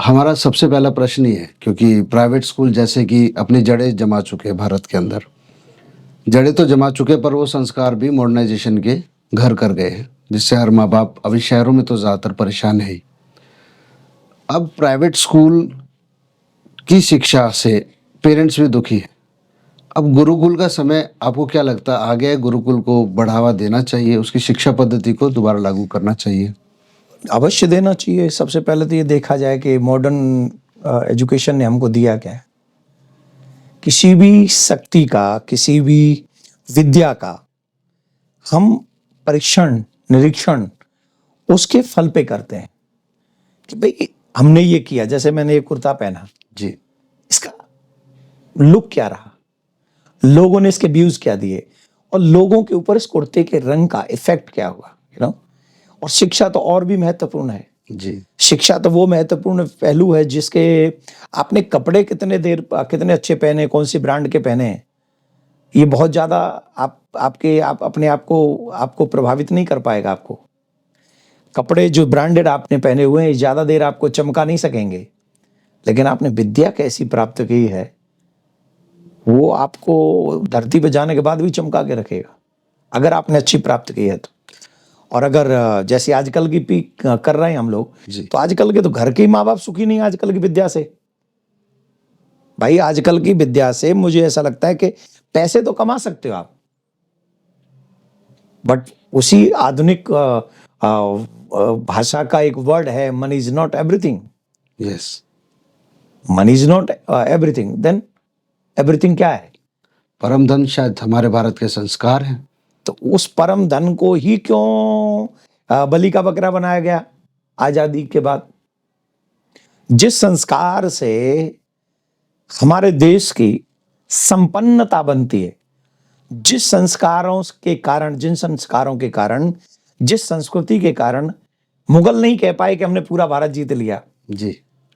हमारा सबसे पहला प्रश्न ही है, क्योंकि प्राइवेट स्कूल जैसे कि अपनी जड़ें जमा चुके हैं भारत के अंदर। जड़ें तो जमा चुके, पर वो संस्कार भी मॉडर्नाइजेशन के घर कर गए हैं, जिससे हर माँ बाप अभी शहरों में तो ज़्यादातर परेशान है ही। अब प्राइवेट स्कूल की शिक्षा से पेरेंट्स भी दुखी हैं। अब गुरुकुल का समय आपको क्या लगता है आ गया है? गुरुकुल को बढ़ावा देना चाहिए, उसकी शिक्षा पद्धति को दोबारा लागू करना चाहिए? अवश्य देना चाहिए। सबसे पहले तो ये देखा जाए कि मॉडर्न एजुकेशन ने हमको दिया क्या है। किसी भी शक्ति का, किसी भी विद्या का हम परीक्षण, निरीक्षण उसके फल पे करते हैं कि भाई हमने ये किया। जैसे मैंने ये कुर्ता पहना जी। इसका लुक क्या रहा, लोगों ने इसके व्यूज क्या दिए, और लोगों के ऊपर इस कुर्ते के रंग का इफेक्ट क्या हुआ, और शिक्षा तो और भी महत्वपूर्ण है। जी। शिक्षा तो वो महत्वपूर्ण पहलू है जिसके आपने कपड़े कितने अच्छे पहने, कौन सी ब्रांड के पहने हैं, ये बहुत ज्यादा आप अपने आप को आपको प्रभावित नहीं कर पाएगा। आपको कपड़े जो ब्रांडेड आपने पहने हुए हैं ज्यादा देर आपको चमका नहीं सकेंगे, लेकिन आपने विद्या कैसी प्राप्त की है वो आपको धरती पे जाने के बाद भी चमका के रखेगा, अगर आपने अच्छी प्राप्त की है तो। और अगर जैसे आजकल की पीक कर रहे हैं हम लोग, तो आजकल के तो घर के माँ बाप सुखी नहीं आजकल की विद्या से। भाई आजकल की विद्या से मुझे ऐसा लगता है कि पैसे तो कमा सकते हो आप, बट उसी आधुनिक भाषा का एक वर्ड है, money is not everything. Yes, money is not everything, then everything क्या है? परम धन शायद हमारे भारत के संस्कार हैं। तो उस परम धन को ही क्यों बलि का बकरा बनाया गया आजादी के बाद? जिस संस्कार से हमारे देश की संपन्नता बनती है, जिस संस्कारों के कारण, जिन संस्कारों के कारण, जिस संस्कृति के कारण मुगल नहीं कह पाए कि हमने पूरा भारत जीत लिया, जी।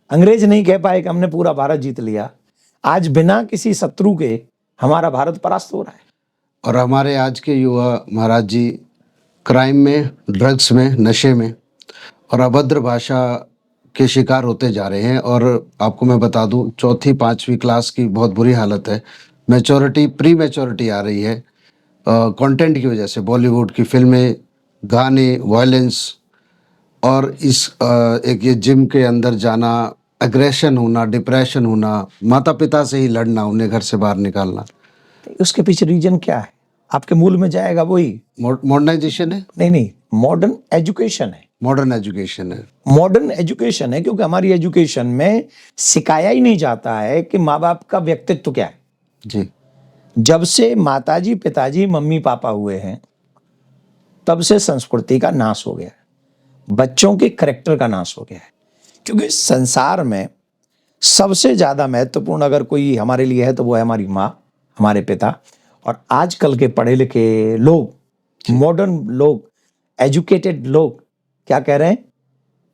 अंग्रेज नहीं कह पाए कि हमने पूरा भारत जीत लिया, आज बिना किसी शत्रु के हमारा भारत परास्त हो रहा है। और हमारे आज के युवा महाराज जी क्राइम में, ड्रग्स में, नशे में और अभद्र भाषा के शिकार होते जा रहे हैं। और आपको मैं बता दूं, 4वीं 5वीं क्लास की बहुत बुरी हालत है। मैच्योरिटी, प्री मैच्योरिटी आ रही है कंटेंट की वजह से। बॉलीवुड की फिल्में, गाने, वायलेंस, और इस एक ये जिम के अंदर जाना, एग्रेशन होना, डिप्रेशन होना, माता पिता से ही लड़ना, उन्हें घर से बाहर निकालना। उसके पीछे रीजन क्या है? आपके मूल में जाएगा वही मॉडर्नाइजेशन है। नहीं, मॉडर्न एजुकेशन है। मॉडर्न एजुकेशन है। मॉडर्न एजुकेशन है, क्योंकि हमारी एजुकेशन में सिखाया ही नहीं जाता है कि माँ बाप का व्यक्तित्व क्या है। जी। जब से माताजी, पिताजी, मम्मी पापा हुए हैं, तब से संस्कृति का नाश हो गया है, बच्चों के करेक्टर का नाश हो गया है। क्योंकि संसार में सबसे ज्यादा महत्वपूर्ण अगर कोई हमारे लिए है तो वो है हमारी माँ, हमारे पिता। और आजकल के पढ़े लिखे लोग, मॉडर्न लोग, एजुकेटेड लोग क्या कह रहे हैं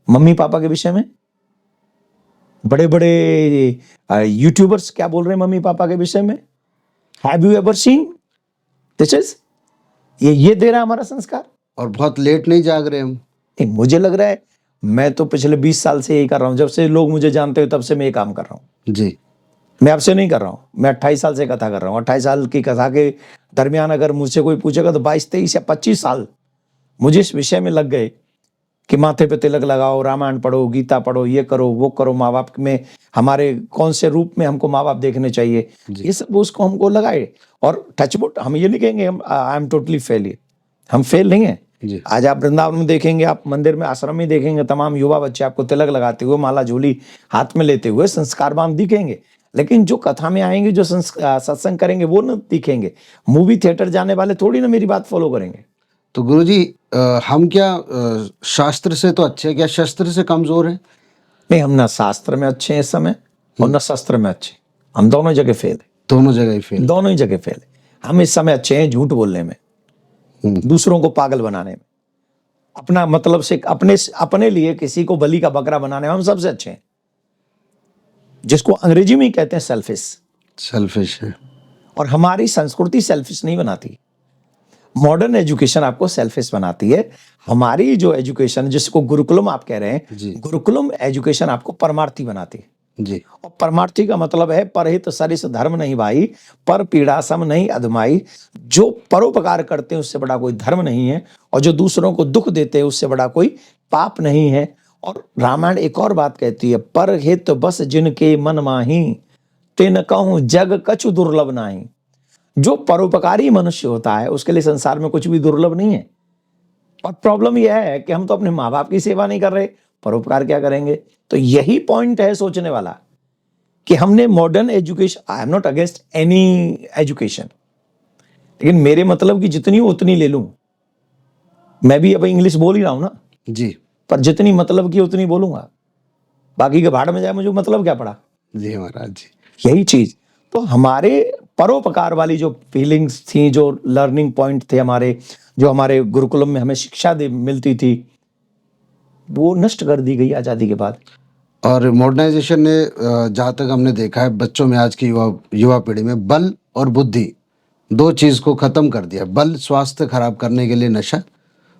मम्मी पापा के विषय में? बड़े बड़े यूट्यूबर्स क्या बोल रहे हैं मम्मी पापा के विषय में? Have you ever seen this is? ये दे रहा है हमारा संस्कार। और बहुत लेट नहीं जाग रहे हम। नहीं, मुझे लग रहा है, मैं तो पिछले 20 साल से यही कर रहा हूं। जब से लोग मुझे जानते हो तब से मैं ये काम कर रहा हूं। जी। मैं आपसे नहीं कर रहा हूं, मैं 28 साल से कथा कर रहा हूं। 28 साल की कथा के दरमियान अगर मुझसे कोई पूछेगा तो 22, 23 या 25 साल मुझे इस विषय में लग गए कि माथे पे तिलक लगाओ, रामायण पढ़ो, गीता पढ़ो, ये करो, वो करो, माँ बाप में हमारे कौन से रूप में हमको माँ बाप देखने चाहिए, ये सब उसको हमको लगाए। और टचवुड हम ये नहीं कहेंगे हम आई एम टोटली फेल, हम फेल नहीं है। आज आप वृंदावन में देखेंगे, आप मंदिर में, आश्रम में देखेंगे, तमाम युवा बच्चे आपको तिलक लगाते हुए, माला झोली हाथ में लेते हुए, संस्कारवान दिखेंगे। लेकिन जो कथा में आएंगे, जो सत्संग करेंगे, वो न दिखेंगे। मूवी थिएटर जाने वाले थोड़ी ना मेरी बात फॉलो करेंगे। तो गुरुजी, हम क्या शास्त्र से तो अच्छे, क्या शस्त्र से कमजोर हैं? नहीं, हम ना शास्त्र में अच्छे हैं इस समय और ना शस्त्र में अच्छे। हम दोनों जगह फेल है। दोनों जगह ही फेल। दोनों ही जगह फेल है। हम इस समय अच्छे हैं झूठ बोलने में, दूसरों को पागल बनाने में, अपना मतलब से अपने लिए किसी को बलि का बकरा बनाने में हम सबसे अच्छे हैं, जिसको अंग्रेजी में ही कहते हैं सेल्फिश। सेल्फिश है। और हमारी संस्कृति सेल्फिश नहीं बनाती। मॉडर्न एजुकेशन आपको सेल्फिश बनाती है। हमारी जो एजुकेशन जिसको गुरुकुलम आप कह रहे जी। हैं, गुरुकुलम एजुकेशन आपको परमार्थी बनाती है। जी। और परमार्थी का मतलब है परहित सरिस धर्म नहीं भाई, पर पीड़ा सम नहीं अधमाई। जो परोपकार करते हैं उससे बड़ा कोई धर्म नहीं है, और जो दूसरों को दुख देते हैं उससे बड़ा कोई पाप नहीं है। और रामायण एक और बात कहती है, परहित बस जिनके मन माही, तिन कहूं जग कछु दुर्लभ नाही। जो परोपकारी मनुष्य होता है उसके लिए संसार में कुछ भी दुर्लभ नहीं है। और प्रॉब्लम यह है कि हम तो अपने माँ बाप की सेवा नहीं कर रहे, परोपकार क्या करेंगे। तो यही पॉइंट है सोचने वाला कि हमने modern education, I am not against any education, लेकिन मेरे मतलब की जितनी हो उतनी ले लूं। मैं भी अब इंग्लिश बोल ही रहा हूं ना, जी। पर जितनी मतलब की उतनी बोलूंगा, बाकी के भाड़ में जाए मुझे मतलब क्या पड़ा। जी महाराज जी। यही चीज तो हमारे परोपकार वाली जो फीलिंग्स थी, जो लर्निंग पॉइंट थे हमारे, जो हमारे गुरुकुलम में हमें शिक्षा मिलती थी, वो नष्ट कर दी गई आजादी के बाद। और मॉडर्नाइजेशन ने जहाँ तक हमने देखा है बच्चों में, आज की युवा पीढ़ी में बल और बुद्धि दो चीज़ को ख़त्म कर दिया। बल स्वास्थ्य खराब करने के लिए नशा,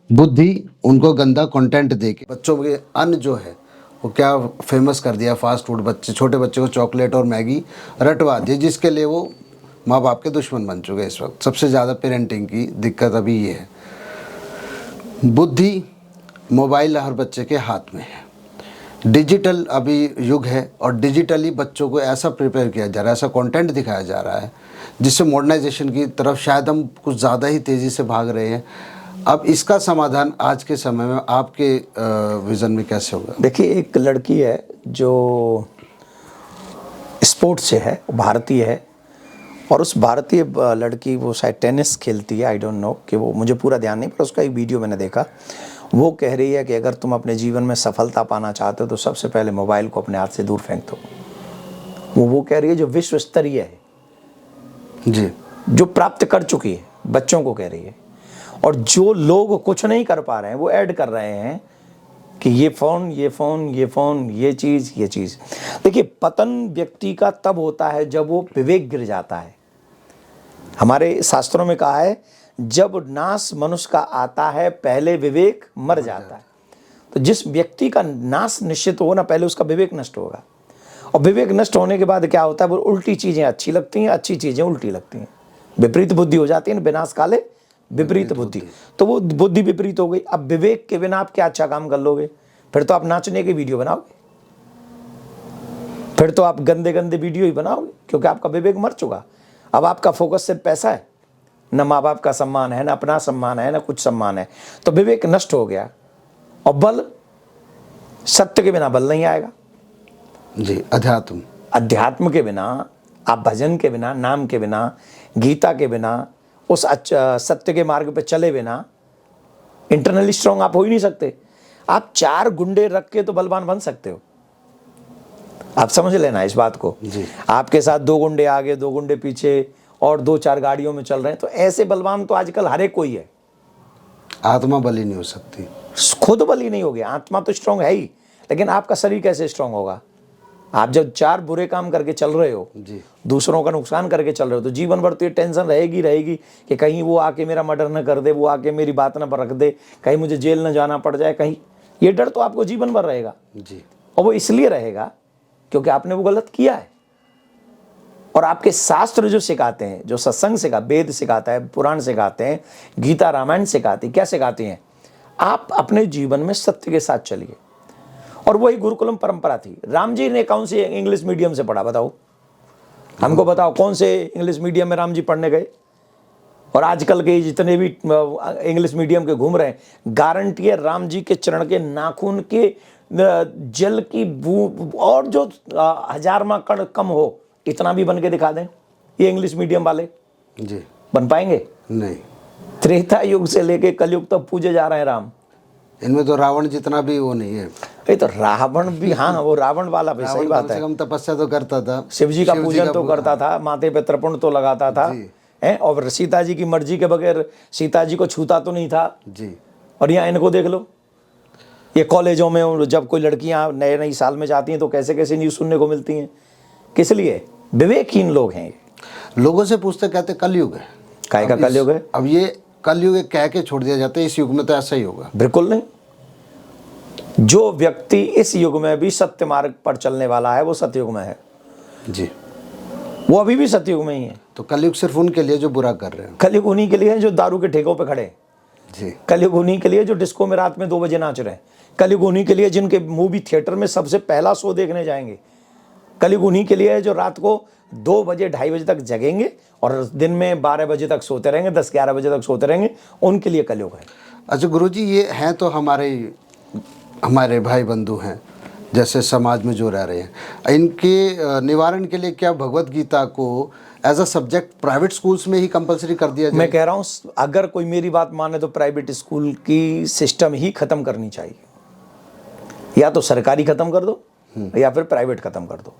बुद्धि उनको गंदा कंटेंट दे के बच्चों के अन्न जो है वो क्या फेमस कर दिया, फास्ट फूड। बच्चे, छोटे बच्चे को चॉकलेट और मैगी रटवा दी, जिसके लिए वो माँ बाप के दुश्मन बन चुके हैं। इस वक्त सबसे ज़्यादा पेरेंटिंग की दिक्कत अभी ये है। बुद्धि, मोबाइल हर बच्चे के हाथ में है, डिजिटल अभी युग है, और डिजिटली बच्चों को ऐसा प्रिपेयर किया जा रहा है, ऐसा कंटेंट दिखाया जा रहा है जिससे मॉडर्नाइजेशन की तरफ शायद हम कुछ ज़्यादा ही तेज़ी से भाग रहे हैं। अब इसका समाधान आज के समय में आपके विज़न में कैसे होगा? देखिए, एक लड़की है जो स्पोर्ट्स से है, वो भारतीय है, और उस भारतीय लड़की वो शायद टेनिस खेलती है, आई डोंट नो कि वो, मुझे पूरा ध्यान नहीं, पर उसका एक वीडियो मैंने देखा। वो कह रही है कि अगर तुम अपने जीवन में सफलता पाना चाहते हो तो सबसे पहले मोबाइल को अपने हाथ से दूर फेंक दो। वो कह रही है जो विश्व स्तरीय है जी, जो प्राप्त कर चुकी है, बच्चों को कह रही है। और जो लोग कुछ नहीं कर पा रहे हैं वो ऐड कर रहे हैं कि ये फ़ोन, ये फ़ोन, ये फ़ोन, ये चीज़, ये चीज़। देखिए, पतन व्यक्ति का तब होता है जब वो विवेक गिर जाता है। हमारे शास्त्रों में कहा है, जब नाश मनुष्य का आता है पहले विवेक मर जाता है। तो जिस व्यक्ति का नाश निश्चित हो ना, पहले उसका विवेक नष्ट होगा, और विवेक नष्ट होने के बाद क्या होता है, वो उल्टी चीज़ें अच्छी लगती हैं, अच्छी चीज़ें उल्टी लगती हैं, विपरीत बुद्धि हो जाती है। विनाश काले विपरीत बुद्धि, तो वो बुद्धि विपरीत हो गई। अब विवेक के बिना आप क्या अच्छा काम कर लोगे? फिर तो आप नाचने की वीडियो बनाओगे, फिर तो आप गंदे गंदे वीडियो ही बनाओगे, क्योंकि आपका विवेक मर चुका। अब आपका फोकस सिर्फ पैसा है, न माँ बाप का सम्मान है, न अपना सम्मान है, न कुछ सम्मान है, तो विवेक नष्ट हो गया। और बल, सत्य के बिना बल नहीं आएगा जी। अध्यात्म, अध्यात्म के बिना, आप भजन के बिना, नाम के बिना, गीता के बिना, उस सत्य के मार्ग पे चले बिना इंटरनली स्ट्रांग आप हो ही नहीं सकते। आप 4 गुंडे रख के तो बलवान बन सकते हो, आप समझ लेना इस बात को जी। आपके साथ 2 गुंडे आगे, 2 गुंडे पीछे, और 2-4 गाड़ियों में चल रहे हैं, तो ऐसे बलवान तो आजकल हर एक कोई है। आत्मा बली नहीं हो सकती, खुद बली नहीं होगी, आत्मा तो स्ट्रांग है ही, लेकिन आपका शरीर कैसे स्ट्रांग होगा? आप जब 4 बुरे काम करके चल रहे हो जी, दूसरों का नुकसान करके चल रहे हो, तो जीवन भर तो ये टेंशन रहेगी कि कहीं वो आके मेरा मर्डर न कर दे, वो आके मेरी बात न रख दे, कहीं मुझे जेल न जाना पड़ जाए, कहीं, ये डर तो आपको जीवन भर रहेगा। जी। और वो इसलिए रहेगा क्योंकि आपने वो गलत किया है। और आपके शास्त्र जो सिखाते हैं, जो सत्संग सिखा, वेद सिखाता है, पुराण सिखाते हैं, गीता रामायण सिखाती, क्या सिखाती हैं? आप अपने जीवन में सत्य के साथ चलिए। और वही गुरुकुलम परंपरा थी। राम जी ने कौन से इंग्लिश मीडियम से पढ़ा, बताओ हमको, बताओ कौन से इंग्लिश मीडियम में राम जी पढ़ने गए? और आजकल के जितने भी इंग्लिश मीडियम के घूम रहे हैं, गारंटी है राम जी के चरण के नाखून के जल की बूंद और जो 1000वां कण कम हो, इतना भी बन के दिखा दें, ये इंग्लिश मीडियम वाले जी बन पाएंगे? नहीं। त्रेता युग से लेके कलयुग तक पूजे जा रहे हैं राम। इनमें तो रावण जितना भी वो नहीं है। ये तो रावण भी, हाँ वो रावण वाला भी सही बात है, कम तपस्या तो करता था, शिव जी का पूजन तो करता था, माथे पे तर्पण तो लगाता था, हैं, और सीता जी की मर्जी के बगैर सीता जी को छूता तो नहीं था जी। और यहाँ इनको देख लो, ये कॉलेजों में जब कोई लड़कियां नए नई साल में जाती हैं तो कैसे कैसे न्यूज़ सुनने को मिलती हैं। किस लिए? विवेकहीन लोग हैं। लोगों से पूछते, कहते कलयुग है। काय का कलयुग है? अब ये कलयुग एक कह के छोड़ दिया जाता है, इस युग में तो ऐसा ही होगा। बिल्कुल नहीं। जो व्यक्ति इस युग में भी सत्य मार्ग पर चलने वाला है वो सतयुग में है जी। वो अभी भी सतयुग में ही है। तो कलयुग सिर्फ उनके लिए जो बुरा कर रहे हैं। कलयुग उन्हीं के लिए है जो दारू के ठेकों पे खड़े हैं। जी। कलयुग उन्हीं के लिए जो डिस्को में रात में 2 बजे नाच रहे हैं। कलयुग उन्हीं के लिए जिनके मूवी थिएटर में सबसे पहला शो देखने जाएंगे। कलयुग उन्हीं के लिए है जो रात को 2 बजे 2:30 बजे तक जगेंगे और दिन में 12 बजे तक सोते रहेंगे, 10-11 बजे तक सोते रहेंगे। उनके लिए कलयुग है। अच्छा गुरुजी, ये हैं तो हमारे भाई बंधु हैं, जैसे समाज में जो रह रहे हैं, इनके निवारण के लिए क्या भगवत गीता को as a subject private schools में ही कंपलसरी कर दिया जाए? मैं कह रहा हूँ अगर कोई मेरी बात माने तो प्राइवेट स्कूल की सिस्टम ही खत्म करनी चाहिए। या तो सरकारी खत्म कर दो या फिर प्राइवेट खत्म कर दो।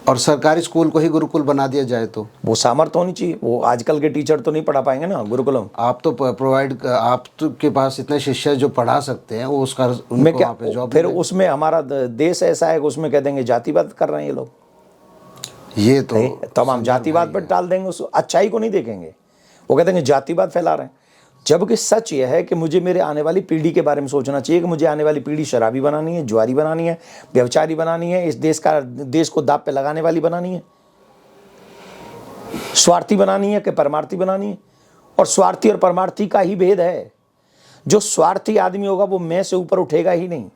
और सरकारी स्कूल को ही गुरुकुल बना दिया जाए तो? वो सामर्थ्य होनी चाहिए। वो आजकल के टीचर तो नहीं पढ़ा पाएंगे ना गुरुकुलम। आप तो प्रोवाइड, आप तो के पास इतने शिष्य जो पढ़ा सकते हैं, वो उसका मैं क्या वहाँ पे जॉब फिर उसमें हमारा देश ऐसा है कि उसमें कह देंगे जातिवाद कर रहे हैं ये लोग। ये तो तमाम जातिवाद पर डाल देंगे, उस अच्छाई को नहीं देखेंगे। वो कहते हैं जातिवाद फैला रहे हैं। जबकि सच यह है कि मुझे मेरे आने वाली पीढ़ी के बारे में सोचना चाहिए कि मुझे आने वाली पीढ़ी शराबी बनानी है, जुआरी बनानी है, व्यभिचारी बनानी है, इस देश को दांव पे लगाने वाली बनानी है, स्वार्थी बनानी है कि परमार्थी बनानी है। और स्वार्थी और परमार्थी का ही भेद है। जो स्वार्थी आदमी होगा वो मैं से ऊपर उठेगा ही नहीं।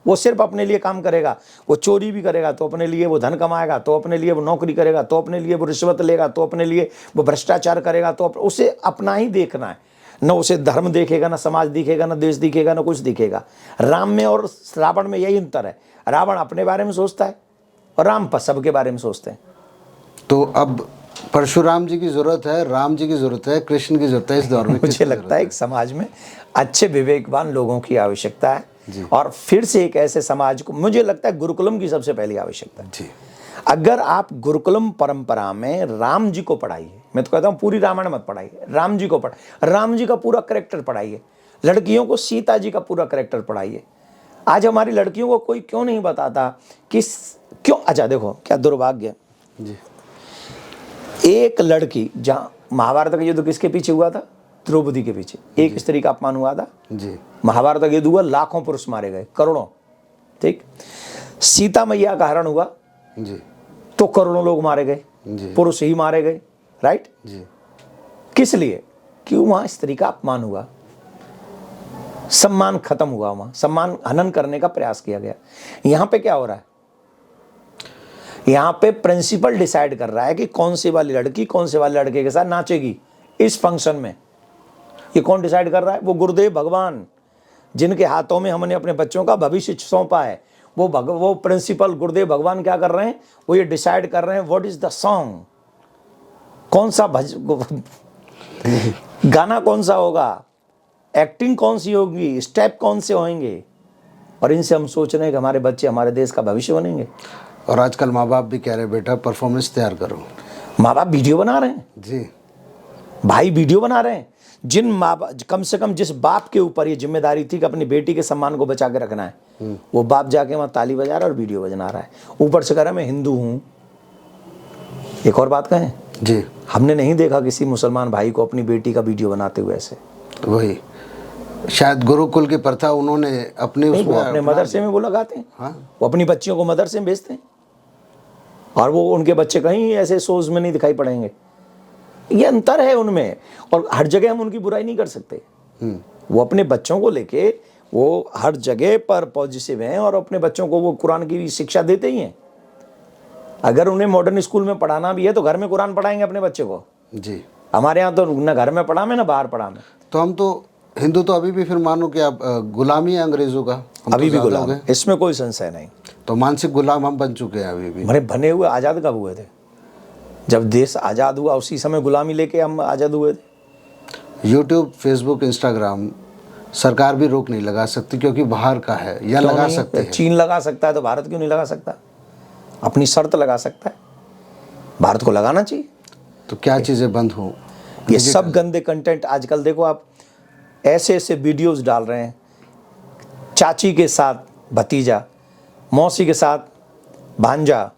वो सिर्फ अपने लिए काम करेगा। वो चोरी भी करेगा तो अपने लिए वो धन कमाएगा, तो अपने लिए वो नौकरी करेगा, तो अपने लिए वो रिश्वत लेगा, तो अपने लिए वो भ्रष्टाचार करेगा, तो उसे अपना ही देखना है। न उसे धर्म देखेगा, न समाज दिखेगा, न देश दिखेगा, न कुछ दिखेगा। राम में और रावण में यही अंतर है। रावण अपने बारे में सोचता है और राम सबके बारे में सोचते हैं। तो अब परशुराम जी की जरूरत है, राम जी की जरूरत है, कृष्ण की जरूरत है इस दौर में? मुझे लगता है एक समाज में अच्छे विवेकवान लोगों की आवश्यकता है। और फिर से एक ऐसे समाज को, मुझे लगता है गुरुकुलम की सबसे पहली आवश्यकता है जी। अगर आप गुरुकुलम परंपरा में राम जी को पढ़ाइए, मैं तो कहता हूं पूरी रामायण मत पढ़ाइए, राम जी को राम जी का पूरा कैरेक्टर पढ़ाइए। लड़कियों को सीता जी का पूरा कैरेक्टर पढ़ाइए। आज हमारी लड़कियों को कोई क्यों नहीं बताता कि क्यों। अच्छा देखो क्या दुर्भाग्य जी। एक लड़की, जहां महाभारत का युद्ध किसके पीछे हुआ था? द्रौपदी के पीछे। एक स्त्री का अपमान हुआ था जी। महाभारत का युद्ध हुआ, लाखों पुरुष मारे गए, करोड़ों। ठीक। सीता मैया का हरण हुआ जी, तो करोड़ों लोग मारे गए, पुरुष ही मारे गए। राइट जी। किस लिए? क्यों? वहां स्त्री का अपमान हुआ, सम्मान खत्म हुआ, वहां सम्मान हनन करने का प्रयास किया गया। यहां पे क्या हो रहा है? यहां पे प्रिंसिपल डिसाइड कर रहा है कि कौन सी वाली लड़की कौन से वाले लड़के के साथ नाचेगी इस फंक्शन में। ये कौन डिसाइड कर रहा है? वो गुरुदेव भगवान, जिनके हाथों में हमने अपने बच्चों का भविष्य सौंपा है। वो प्रिंसिपल गुरुदेव भगवान क्या कर रहे हैं? वो ये डिसाइड कर रहे हैं व्हाट इज द सॉन्ग, कौन सा गाना कौन सा होगा, एक्टिंग कौन सी होगी, स्टेप कौन से होंगे। और इनसे हम सोच रहे हैं कि हमारे बच्चे हमारे देश का भविष्य बनेंगे। और आजकल माँ बाप भी कह रहे हैं बेटा परफॉर्मेंस तैयार करो। माँ बाप वीडियो बना रहे हैं जी, भाई वीडियो बना रहे हैं। जिन माँ बाप, कम से कम जिस बाप के ऊपर ये जिम्मेदारी थी कि अपनी बेटी के सम्मान को बचा के रखना है, वो बाप जाके वहाँ ताली बजा रहा है और वीडियो बजा रहा है। ऊपर से कह रहा है मैं हिंदू हूँ। एक और बात कहें जी, हमने नहीं देखा किसी मुसलमान भाई को अपनी बेटी का वीडियो बनाते हुए ऐसे। वही शायद गुरुकुल की प्रथा उन्होंने अपने उसमें अपने मदरसे में वो लगाते हैं। हाँ? वो अपनी बच्चियों को मदरसे में भेजते हैं और वो उनके बच्चे कहीं ऐसे शोज में नहीं दिखाई पड़ेंगे। ये अंतर है उनमें। और हर जगह हम उनकी बुराई नहीं कर सकते। वो अपने बच्चों को लेके वो हर जगह पर पॉजिटिव हैं और अपने बच्चों को वो कुरान की शिक्षा देते ही हैं। अगर उन्हें मॉडर्न स्कूल में पढ़ाना भी है तो घर में कुरान पढ़ाएंगे अपने बच्चे को जी। हमारे यहाँ तो न घर में पढ़ा में ना बाहर पढ़ा में। तो हम तो हिंदू तो अभी भी फिर मानो कि आप गुलामी है अंग्रेजों का, अभी भी गुलाम है, इसमें कोई संशय नहीं। तो मानसिक गुलाम हम बन चुके हैं अभी भी। मैंने बने हुए आज़ाद कब हुए थे? जब देश आज़ाद हुआ उसी समय गुलामी लेके हम आज़ाद हुए थे। यूट्यूब, फेसबुक, इंस्टाग्राम सरकार भी रोक नहीं लगा सकती क्योंकि बाहर का है, या लगा सकते हैं? चीन लगा सकता है तो भारत क्यों नहीं लगा सकता? अपनी शर्त लगा सकता है, भारत को लगाना चाहिए। तो क्या चीज़ें बंद हों? ये सब गंदे कंटेंट आजकल देखो आप, ऐसे ऐसे वीडियोस डाल रहे हैं। चाची के साथ भतीजा, मौसी के साथ भांजा,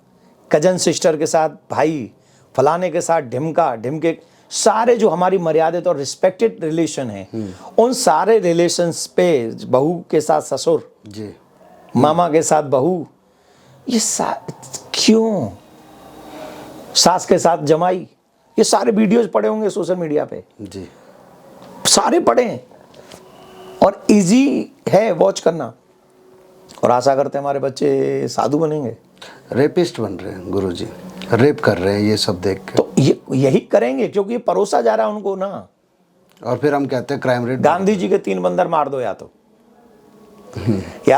कजन सिस्टर के साथ भाई, फलाने के साथ ढिमका, ढिमके सारे जो हमारी मर्यादित और रिस्पेक्टेड रिलेशन हैं, उन सारे रिलेशंस पे बहू के साथ ससुर, जी मामा के साथ बहू, ये क्यों, सास के साथ जमाई, ये सारे वीडियोज पड़े होंगे सोशल मीडिया पे, जी सारे पड़े हैं और इजी है वॉच करना। और आशा करते हैं हमारे बच्चे साधु बनेंगे। रेपिस्ट बन रहे हैं गुरुजी, रेप कर रहे हैं ये सब देख के। तो ये यही करेंगे क्योंकि ये परोसा जा रहा है उनको ना। और फिर हम कहते हैं क्राइम रेट। गांधी जी के 3 बंदर मार दो, या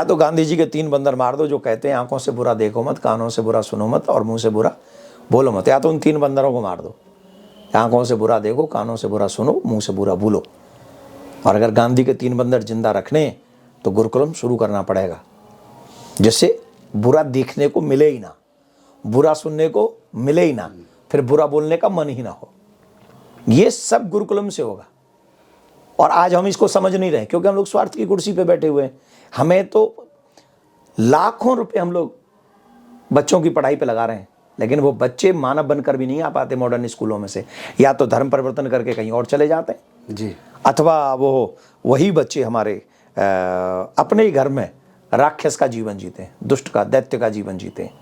तो गांधी जी के 3 बंदर मार दो जो कहते हैं आंखों से बुरा देखो मत, कानों से बुरा सुनो मत और मुंह से बुरा बोलो मत। या तो उन 3 बंदरों को मार दो, आंखों से बुरा देखो, कानों से बुरा सुनो, मुंह से बुरा बोलो। और अगर गांधी के 3 बंदर जिंदा रखने तो गुरुकुलम शुरू करना पड़ेगा, जिससे बुरा देखने को मिले ही ना, बुरा सुनने को मिले ही ना, फिर बुरा बोलने का मन ही ना हो। ये सब गुरुकुलम से होगा। और आज हम इसको समझ नहीं रहे क्योंकि हम लोग स्वार्थ की कुर्सी पे बैठे हुए हैं। हमें तो लाखों रुपए हम लोग बच्चों की पढ़ाई पे लगा रहे हैं, लेकिन वो बच्चे मानव बनकर भी नहीं आ पाते मॉडर्न स्कूलों में से। या तो धर्म परिवर्तन करके कहीं और चले जाते हैं जी, अथवा वो वही बच्चे हमारे अपने ही घर में राक्षस का जीवन जीते हैं, दुष्ट का, दैत्य का जीवन जीते हैं।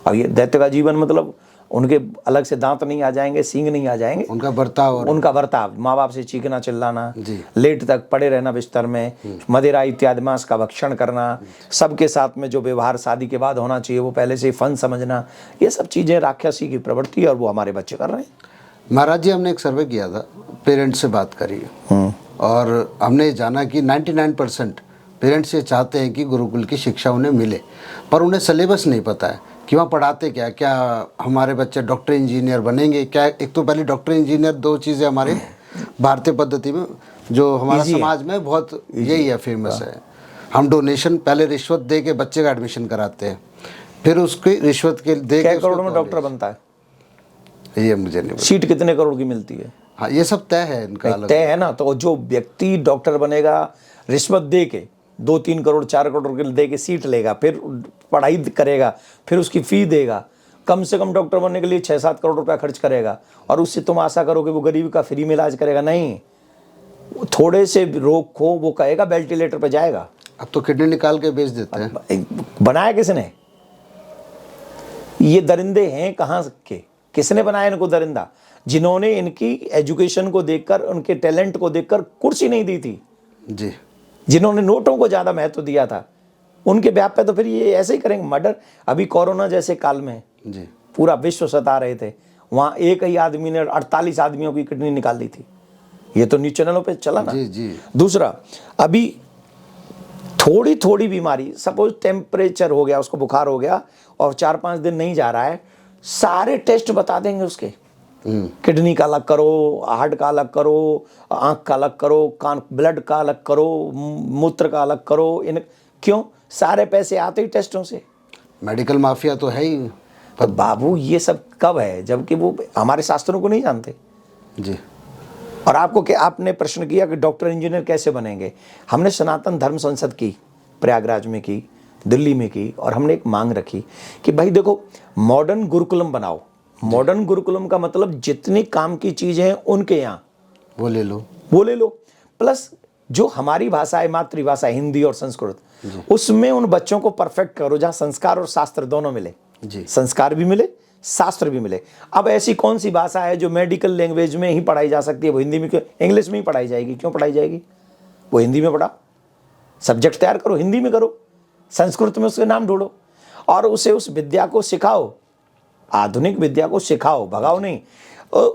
और ये दैत्य का जीवन मतलब उनके अलग से दांत नहीं आ जाएंगे, सींग नहीं आ जाएंगे, उनका बर्ताव और उनका बर्ताव, माँ बाप से चीखना चिल्लाना, जी। लेट तक पड़े रहना बिस्तर में, मदिरा इत्यादि मांस का भक्षण करना, सबके साथ में जो व्यवहार शादी के बाद होना चाहिए वो पहले से ही फन समझना, ये सब चीज़ें राक्षसी की प्रवृत्ति है और वो हमारे बच्चे कर रहे हैं। महाराज जी, हमने एक सर्वे किया था, पेरेंट्स से बात करी और हमने जाना कि 99% पेरेंट्स ये चाहते हैं कि गुरुकुल की शिक्षा उन्हें मिले, पर उन्हें सिलेबस नहीं पता है कि वहाँ पढ़ाते क्या हमारे बच्चे डॉक्टर इंजीनियर बनेंगे क्या। एक तो पहले डॉक्टर इंजीनियर, 2 चीज़ें हमारे भारतीय पद्धति में जो हमारा समाज में बहुत यही है, फेमस है। हम डोनेशन पहले रिश्वत दे के बच्चे का एडमिशन कराते हैं, फिर उसकी रिश्वत के दे के करोड़ में डॉक्टर बनता है, ये मुझे नहीं पता। सीट कितने करोड़ की मिलती है? हाँ, ये सब तय है इनका, अलग तय है ना। तो जो व्यक्ति डॉक्टर बनेगा रिश्वत दे के 2-3 करोड़ 4 करोड़ के दे के सीट लेगा, फिर पढ़ाई करेगा, फिर उसकी फ़ी देगा, कम से कम डॉक्टर बनने के लिए 6-7 करोड़ रुपया खर्च करेगा, और उससे तुम आशा करो कि वो गरीब का फ्री में इलाज करेगा? नहीं, थोड़े से रोग को वो कहेगा वेंटिलेटर पे जाएगा। अब तो किडनी निकाल के बेच देते हैं। बनाया किसने? ये दरिंदे हैं कहाँ के? किसने बनाया इनको दरिंदा? जिन्होंने इनकी एजुकेशन को देखकर, उनके टैलेंट को देखकर कुर्सी नहीं दी थी जी, जिन्होंने नोटों को ज़्यादा महत्व दिया था, उनके व्याप पे तो फिर ये ऐसे ही करेंगे। मर्डर अभी कोरोना जैसे काल में जी, पूरा विश्व सता रहे थे, वहाँ एक ही आदमी ने 48 आदमियों की किडनी निकाल दी थी। ये तो न्यूज चैनलों पे चला ना। जी जी। दूसरा, अभी थोड़ी थोड़ी बीमारी, सपोज टेम्परेचर हो गया, उसको बुखार हो गया और 4-5 दिन नहीं जा रहा है, सारे टेस्ट बता देंगे उसके। किडनी का अलग करो, हार्ट का अलग करो, आंख का अलग करो, कान ब्लड का अलग करो, मूत्र का अलग करो। इन क्यों? सारे पैसे आते ही टेस्टों से। मेडिकल माफिया तो है ही। पर बाबू ये सब कब है, जबकि वो हमारे शास्त्रों को नहीं जानते। जी। और आपको क्या, आपने प्रश्न किया कि डॉक्टर इंजीनियर कैसे बनेंगे। हमने सनातन धर्म संसद की, प्रयागराज में की, दिल्ली में की, और हमने एक मांग रखी कि भाई देखो, मॉडर्न गुरुकुलम बनाओ। मॉडर्न गुरुकुलम का मतलब जितनी काम की चीजें हैं उनके यहाँ वो ले लो, वो ले लो, प्लस जो हमारी भाषा है, मातृभाषा हिंदी और संस्कृत, उसमें उन बच्चों को परफेक्ट करो जहाँ संस्कार और शास्त्र दोनों मिले। जी। संस्कार भी मिले, शास्त्र भी मिले। अब ऐसी कौन सी भाषा है जो मेडिकल लैंग्वेज में ही पढ़ाई जा सकती है? वो हिंदी में क्यों, इंग्लिश में ही पढ़ाई जाएगी? क्यों पढ़ाई जाएगी? वो हिंदी में पढ़ा, सब्जेक्ट तैयार करो, हिंदी में करो, संस्कृत में उसके नाम ढूंढो और उसे उस विद्या को सिखाओ, आधुनिक विद्या को सिखाओ, भगाओ नहीं।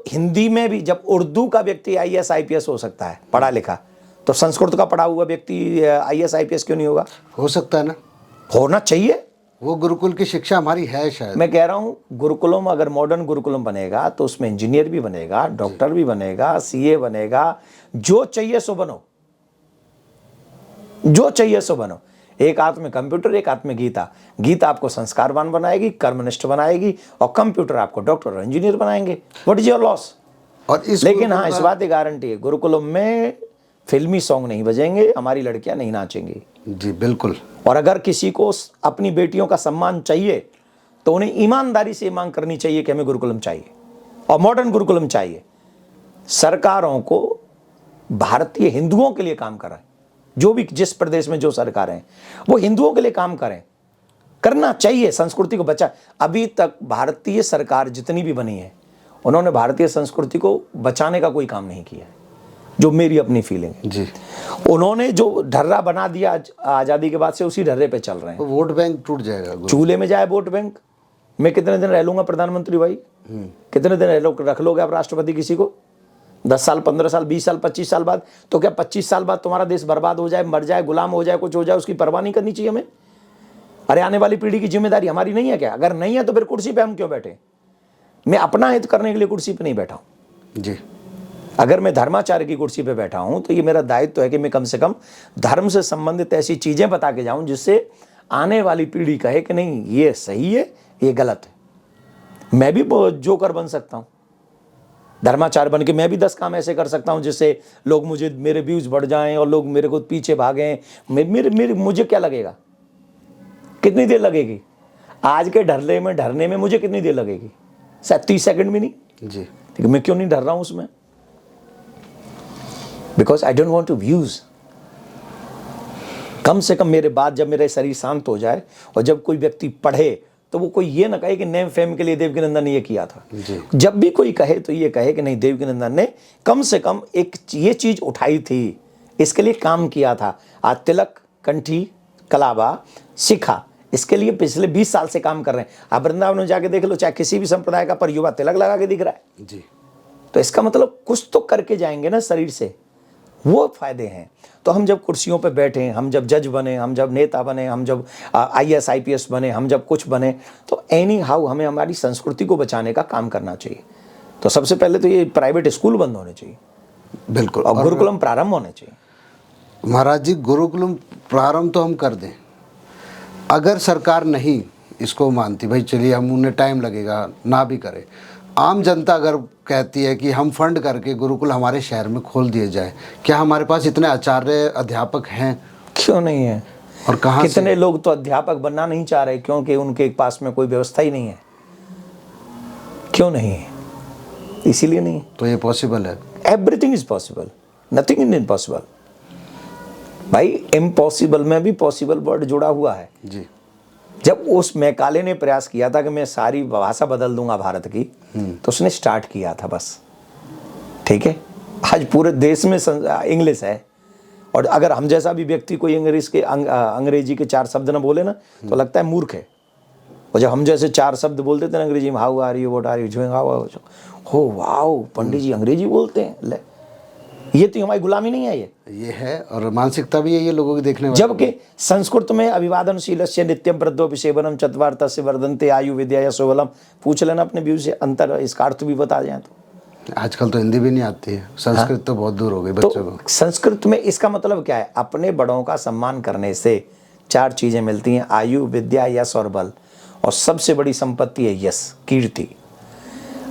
हिंदी में भी जब उर्दू का व्यक्ति IAS IPS हो सकता है पढ़ा लिखा, तो संस्कृत का पढ़ा हुआ व्यक्ति IAS IPS क्यों नहीं होगा? हो सकता है ना, होना चाहिए। वो गुरुकुल की शिक्षा हमारी है शायद। मैं कह रहा हूँ गुरुकुलम, अगर मॉडर्न गुरुकुलम बनेगा तो उसमें इंजीनियर भी बनेगा, डॉक्टर भी बनेगा, CA बनेगा, जो चाहिए सो बनो, जो चाहिए सो बनो। एक हाथ में कंप्यूटर, एक हाथ में गीता। गीता आपको संस्कारवान बनाएगी, कर्मनिष्ठ बनाएगी, और कंप्यूटर आपको डॉक्टर और इंजीनियर बनाएंगे। What is your loss? और इस लेकिन हाँ, इस बात की गारंटी है, गुरुकुलम में फिल्मी सॉन्ग नहीं बजेंगे, हमारी लड़कियां नहीं नाचेंगी। जी बिल्कुल। और अगर किसी को अपनी बेटियों का सम्मान चाहिए तो उन्हें ईमानदारी से मांग करनी चाहिए कि हमें गुरुकुलम चाहिए और मॉडर्न गुरुकुलम चाहिए। सरकारों को भारतीय हिंदुओं के लिए काम करें, जो भी जिस प्रदेश में जो सरकार हैं वो हिंदुओं के लिए काम करें, करना चाहिए, संस्कृति को बचा। अभी तक भारतीय सरकार जितनी भी बनी है उन्होंने भारतीय संस्कृति को बचाने का कोई काम नहीं किया है, जो मेरी अपनी फीलिंग है जी। उन्होंने जो ढर्रा बना दिया आज़ादी के बाद से उसी ढर्रे पे चल रहे हैं। तो वोट बैंक टूट जाएगा। चूल्हे में जाए वोट बैंक। मैं कितने दिन रह लूंगा प्रधानमंत्री भाई? कितने दिन रख लोगे आप राष्ट्रपति किसी को? 10 साल, 15 साल, 20 साल, 25 साल बाद? तो क्या 25 साल बाद तुम्हारा देश बर्बाद हो जाए, मर जाए, गुलाम हो जाए, कुछ हो जाए, उसकी परवाह नहीं करनी चाहिए हमें? अरे आने वाली पीढ़ी की जिम्मेदारी हमारी नहीं है क्या? अगर नहीं है तो फिर कुर्सी पे हम क्यों बैठे? मैं अपना हित करने के लिए कुर्सी पे नहीं बैठा हूं जी। अगर मैं धर्माचार्य की कुर्सी पे बैठा हूं तो ये मेरा दायित्व है कि मैं कम से कम धर्म से संबंधित ऐसी चीजें बता के जाऊं जिससे आने वाली पीढ़ी कहे कि नहीं ये सही है, ये गलत है। मैं भी जोकर बन सकता हूं, धर्माचार्य बन के मैं भी 10 काम ऐसे कर सकता हूं जिससे लोग मेरे व्यूज बढ़ जाएं और लोग मेरे को पीछे भागें। मुझे क्या लगेगा? कितनी देर लगेगी? आज के ढरने में मुझे कितनी देर लगेगी? शायद 30 सेकंड भी नहीं जी। लेकिन मैं क्यों नहीं डर रहा हूं उसमें? Because I don't want to views. कम से कम मेरे बाद जब मेरा शरीर शांत हो जाए और जब कोई व्यक्ति पढ़े तो वो कोई ये ना कहे कि नेम फेम के लिए देवकीनंदन ने ये किया था। जब भी कोई कहे तो ये कहे कि नहीं, देवकीनंदन ने कम से कम एक ये चीज उठाई थी, इसके लिए काम किया था। आज तिलक, कंठी, कलावा, शिखा, इसके लिए पिछले 20 साल से काम कर रहे हैं। आप वृंदावन में जाके देख लो, चाहे किसी भी संप्रदाय का, पर युवा तिलक लगा के दिख रहा है जी। तो इसका मतलब कुछ तो करके जाएंगे ना शरीर से, वो फायदे हैं। तो हम जब कुर्सियों पे बैठे, हम जब जज बने, हम जब नेता बने, हम जब IAS IPS बने, हम जब कुछ बने, तो एनी हाउ हमें हमारी संस्कृति को बचाने का काम करना चाहिए। तो सबसे पहले तो ये प्राइवेट स्कूल बंद होने चाहिए, बिल्कुल, और गुरुकुलम प्रारंभ होने चाहिए। महाराज जी, गुरुकुलम प्रारंभ तो हम कर दें, अगर सरकार नहीं इसको मानती, भाई चलिए हम उन्हें टाइम लगेगा, ना भी करें, आम जनता अगर कहती है कि हम फंड करके गुरुकुल हमारे शहर में खोल दिए जाए, क्या हमारे पास इतने आचार्य अध्यापक हैं? क्यों नहीं है? और कहाँ कितने लोग तो अध्यापक बनना नहीं चाह रहे क्योंकि उनके पास में कोई व्यवस्था ही नहीं है। क्यों नहीं है? इसीलिए नहीं। तो ये पॉसिबल है। Everything is possible, nothing is impossible. भाई इम्पॉसिबल में भी पॉसिबल वर्ड जुड़ा हुआ है जी। जब उस मैकाले ने प्रयास किया था कि मैं सारी भाषा बदल दूंगा भारत की, तो उसने स्टार्ट किया था बस, ठीक है। आज पूरे देश में इंग्लिश है, और अगर हम जैसा भी व्यक्ति कोई अंग्रेजी के 4 शब्द ना बोले ना तो लगता है मूर्ख है। और जब हम जैसे 4 शब्द बोलते थे ना अंग्रेजी में, how are you, what are you doing, हो वाओ, पंडित जी अंग्रेजी बोलते हैं, ले ये तो हमारी गुलामी नहीं है। ये है, और मानसिकता भी है ये लोगों की देखने वाली। जबकि संस्कृत में अभिवादनशीलस्य नित्यम वृद्धोपि सेवनम चत्वारतस्य वर्धन्ते आयु विद्या यशोबलम, पूछ लेना अपने व्यू से, अंतर इसका अर्थ भी बता जाए तो। आजकल तो हिंदी भी नहीं आती है, संस्कृत तो बहुत दूर हो गई बच्चों को। संस्कृत में इसका मतलब क्या है? अपने बड़ों का सम्मान करने से 4 चीजें मिलती हैं, आयु, विद्या, यश और बल, और सबसे बड़ी संपत्ति है यश, कीर्ति।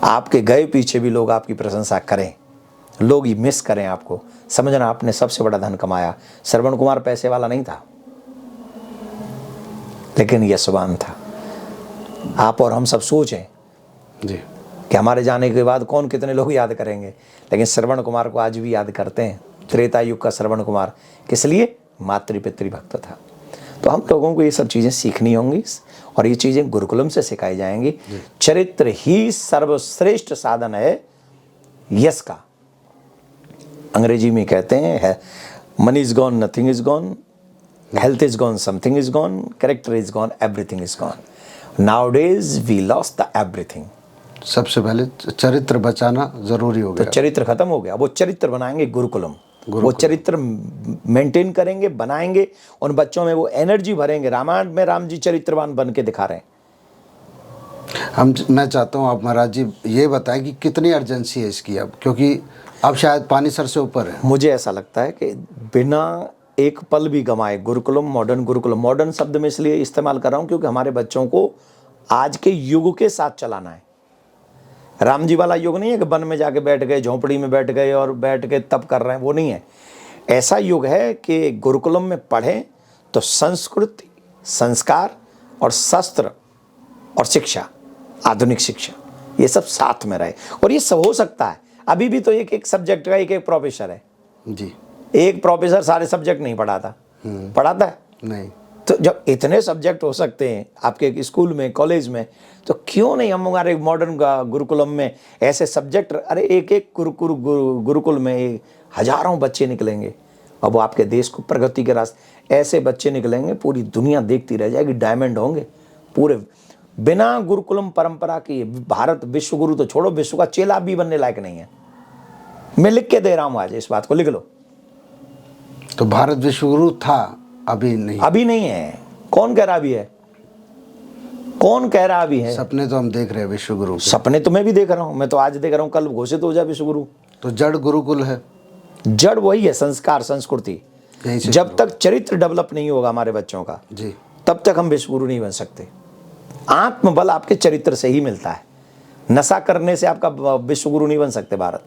आपके गए पीछे भी लोग आपकी प्रशंसा करें, लोग ही मिस करें आपको, समझना आपने सबसे बड़ा धन कमाया। श्रवण कुमार पैसे वाला नहीं था लेकिन यशवान था। आप और हम सब सोचें जी कि हमारे जाने के बाद कौन कितने लोग याद करेंगे, लेकिन श्रवण कुमार को आज भी याद करते हैं। त्रेता युग का श्रवण कुमार किस लिए? मातृ पितृ भक्त था। तो हम लोगों को ये सब चीज़ें सीखनी होंगी और ये चीज़ें गुरुकुलम से सिखाई जाएंगी। चरित्र ही सर्वश्रेष्ठ साधन है यश का। अंग्रेजी में कहते हैं money is gone, nothing is gone, health is gone, something is gone, character is gone, everything is gone. Nowadays we lost the everything. सबसे पहले चरित्र बचाना जरूरी हो गया। तो चरित्र खत्म हो गया, वो चरित्र बनाएंगे गुरुकुलम। वो चरित्र मेंटेन करेंगे, बनाएंगे, उन बच्चों में वो एनर्जी भरेंगे। रामायण में राम जी चरित्रवान बन के दिखा रहे हैं। मैं चाहता हूँ आप महाराज जी ये बताएं कि कितनी अर्जेंसी है इसकी अब, क्योंकि अब शायद पानी सर से ऊपर है। मुझे ऐसा लगता है कि बिना एक पल भी गंवाए गुरुकुलम, मॉडर्न शब्द में इसलिए इस्तेमाल कर रहा हूँ क्योंकि हमारे बच्चों को आज के युग के साथ चलाना है। राम जी वाला युग नहीं है कि वन में जाके बैठ गए, झोंपड़ी में बैठ गए और बैठ के तप कर रहे हैं, वो नहीं है। ऐसा युग है कि गुरुकुलम में पढ़ें तो संस्कृति, संस्कार और शस्त्र और शिक्षा, आधुनिक शिक्षा, ये सब साथ में रहे। और ये सब हो सकता है अभी भी तो एक एक सब्जेक्ट का एक एक प्रोफेसर है। जी। एक प्रोफेसर सारे सब्जेक्ट नहीं पढ़ाता, पढ़ाता है? नहीं। तो जब इतने सब्जेक्ट हो सकते हैं आपके स्कूल में, कॉलेज में, तो क्यों नहीं हम हमारे मॉडर्न गुरुकुलम में ऐसे सब्जेक्ट, अरे एक एक गुरुकुल में हजारों बच्चे निकलेंगे। अब वो आपके देश को प्रगति के रास्ते, ऐसे बच्चे निकलेंगे पूरी दुनिया देखती रह जाएगी, डायमंड होंगे पूरे। बिना गुरुकुलम परंपरा की भारत विश्व गुरु तो छोड़ो, विश्व का चेला भी बनने लायक नहीं है। मैं लिख के दे रहा हूं आज, इस बात को लिख लो। तो भारत विश्वगुरु था, अभी नहीं। अभी नहीं है। कौन कह रहा अभी है? कौन कह रहा अभी है? सपने तो हम देख रहे हैं विश्वगुरु के। सपने तो मैं भी देख रहा हूं, मैं तो आज देख रहा हूं, कल घोषित हो जाए विश्वगुरु। तो जड़ गुरुकुल है, जड़ वही है, संस्कार, संस्कृति। यहीं से जब तक चरित्र डेवलप नहीं होगा हमारे बच्चों का, जी। तब तक हम विश्वगुरु नहीं बन सकते। आत्मबल आपके चरित्र से ही मिलता है। नशा करने से आपका विश्वगुरु नहीं बन सकते भारत।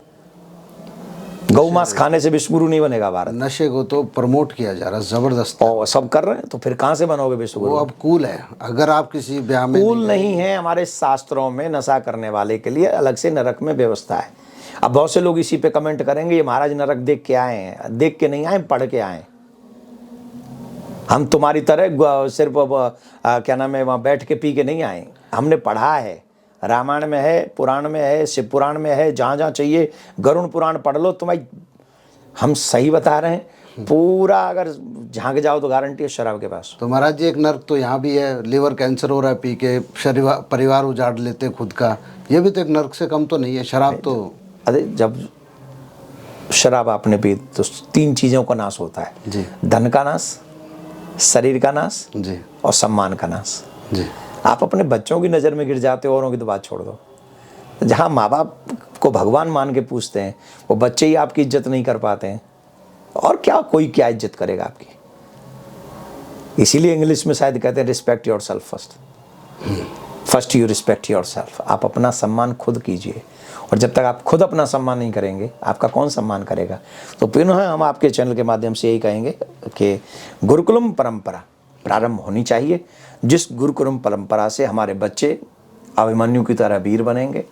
गौ मांस खाने से विश्वगुरु नहीं बनेगा भारत। नशे को तो प्रमोट किया जा रहा है जबरदस्त, और सब कर रहे हैं, तो फिर कहां से बनोगे विश्वगुरु? वो अब कूल है। अगर आप किसी ब्याह में कूल नहीं है। हमारे शास्त्रों में नशा करने वाले के लिए अलग से नरक में व्यवस्था है। अब बहुत से लोग इसी पे कमेंट करेंगे, ये महाराज नरक देख के आए हैं। देख के नहीं आए, पढ़ के आए। हम तुम्हारी तरह सिर्फ क्या नाम है, वहाँ बैठ के पी के नहीं आए। हमने पढ़ा है, रामायण में है, पुराण में है, शिव पुराण में है, जहाँ जहाँ चाहिए गरुड़ पुराण पढ़ लो। तुम्हारी, हम सही बता रहे हैं पूरा। अगर झांक जाओ तो गारंटी है शराब के पास। तो महाराज जी एक नर्क तो यहाँ भी है, लिवर कैंसर हो रहा है पी के, परिवार उजाड़ लेते खुद का, ये भी तो एक नर्क से कम तो नहीं है। शराब तो, अरे जब शराब आपने पी तो 3 चीज़ों का नाश होता है जी। धन का नाश, शरीर का नाश जी और सम्मान का नाश। जी। आप अपने बच्चों की नज़र में गिर जाते हो, औरों की तो बात छोड़ दो। जहाँ माँ बाप को भगवान मान के पूछते हैं, वो बच्चे ही आपकी इज्जत नहीं कर पाते हैं, और क्या कोई क्या इज्जत करेगा आपकी। इसीलिए इंग्लिश में शायद कहते हैं respect your self first. First you respect your self. आप अपना सम्मान खुद कीजिए, और जब तक आप खुद अपना सम्मान नहीं करेंगे, आपका कौन सम्मान करेगा। तो पुनः हम आपके चैनल के माध्यम से यही कहेंगे कि गुरुकुलम परंपरा प्रारंभ होनी चाहिए, जिस गुरुकुलम परंपरा से हमारे बच्चे अभिमन्यु की तरह वीर बनेंगे,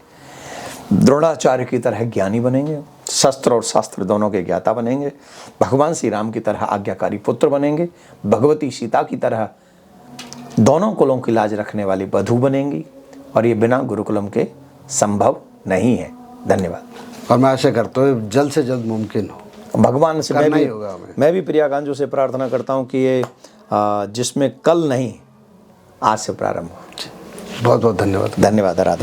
द्रोणाचार्य की तरह ज्ञानी बनेंगे, शस्त्र और शास्त्र दोनों के ज्ञाता बनेंगे, भगवान श्री राम की तरह आज्ञाकारी पुत्र बनेंगे, भगवती सीता की तरह दोनों कुलों की लाज रखने वाली वधू बनेंगी, और ये बिना गुरुकुलम के संभव नहीं है। धन्यवाद। और मैं आशा करता हूँ जल्द से जल्द मुमकिन हो। भगवान से करना ही होगा हमें। मैं भी प्रिया गांजू से प्रार्थना करता हूँ कि ये जिसमें कल नहीं, आज से प्रारंभ हो। बहुत बहुत धन्यवाद। धन्यवाद। राधे।